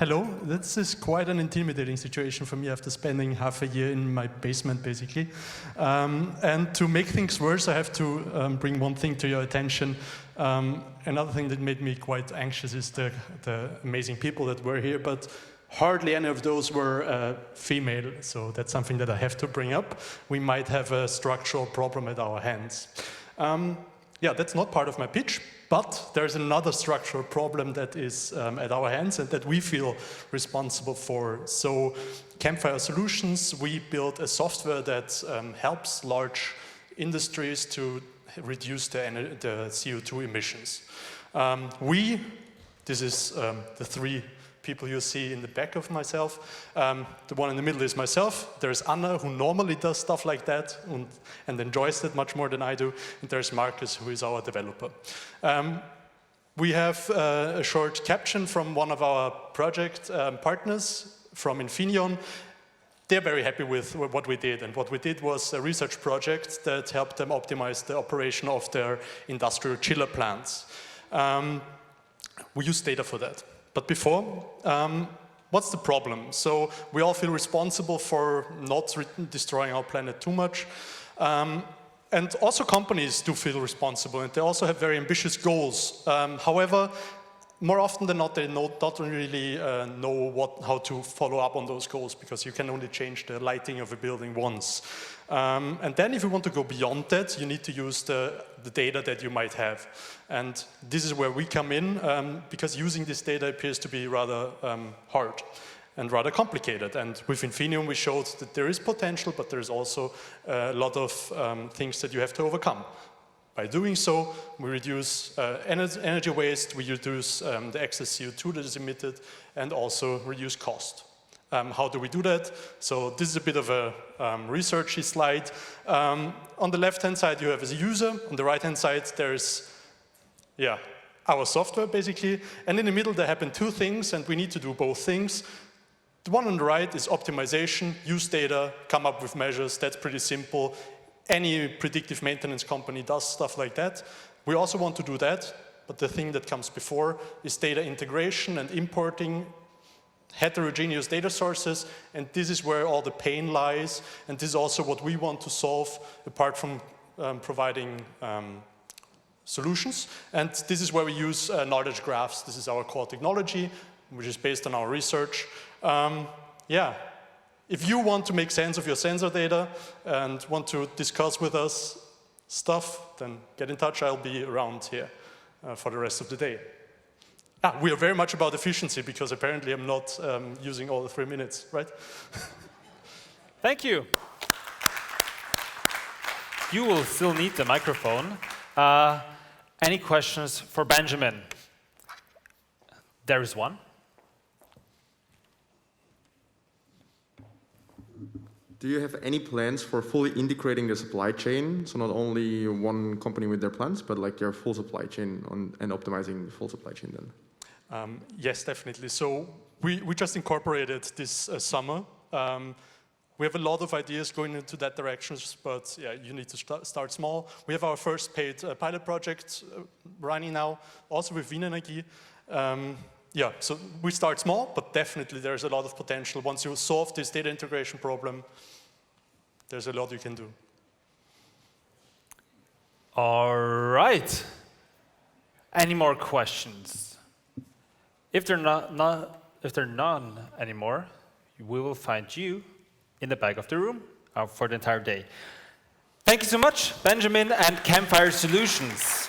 hello. This is quite an intimidating situation for me after spending half a year in my basement, basically. And to make things worse, I have to bring one thing to your attention. Another thing that made me quite anxious is the amazing people that were here, but hardly any of those were female, so that's something that I have to bring up. We might have a structural problem at our hands. Yeah, that's not part of my pitch, but there's another structural problem that is at our hands and that we feel responsible for. So Campfire Solutions, we built a software that helps large industries to reduce the CO2 emissions. This is the three people you see in the back of myself. The one in the middle is myself. There's Anna, who normally does stuff like that and enjoys it much more than I do. And there's Marcus, who is our developer. We have a short caption from one of our project partners from Infineon. They're very happy with what we did. And what we did was a research project that helped them optimize the operation of their industrial chiller plants. We use data for that. But before, what's the problem? So we all feel responsible for not destroying our planet too much. And also companies do feel responsible, and they also have very ambitious goals. However, more often than not, they don't really know how to follow up on those goals, because you can only change the lighting of a building once. And then if you want to go beyond that, you need to use the data that you might have. And this is where we come in, because using this data appears to be rather hard and rather complicated. And with Infineon, we showed that there is potential, but there's also a lot of things that you have to overcome. By doing so, we reduce energy waste, we reduce the excess CO2 that is emitted, and also reduce cost. How do we do that? So this is a bit of a researchy slide. On the left-hand side, you have as a user. On the right-hand side, there's our software, basically. And in the middle, there happen two things, and we need to do both things. The one on the right is optimization, use data, come up with measures. That's pretty simple. Any predictive maintenance company does stuff like that. We also want to do that, but the thing that comes before is data integration and importing heterogeneous data sources, and this is where all the pain lies, and this is also what we want to solve, apart from providing solutions. And this is where we use knowledge graphs. This is our core technology, which is based on our research. If you want to make sense of your sensor data and want to discuss with us stuff, then get in touch. I'll be around here for the rest of the day. We are very much about efficiency, because apparently I'm not using all the 3 minutes, right? Thank you. You will still need the microphone. Any questions for Benjamin? There is one. Do you have any plans for fully integrating the supply chain? So not only one company with their plants, but like your full supply chain and optimizing the full supply chain then? Yes, definitely. So we just incorporated this summer. We have a lot of ideas going into that direction, but yeah, you need to start small. We have our first paid pilot project running now, also with Vienna. So we start small, but definitely there's a lot of potential. Once you solve this data integration problem, there's a lot you can do. All right. Any more questions? If there are none anymore, we will find you in the back of the room for the entire day. Thank you so much, Benjamin and Campfire Solutions.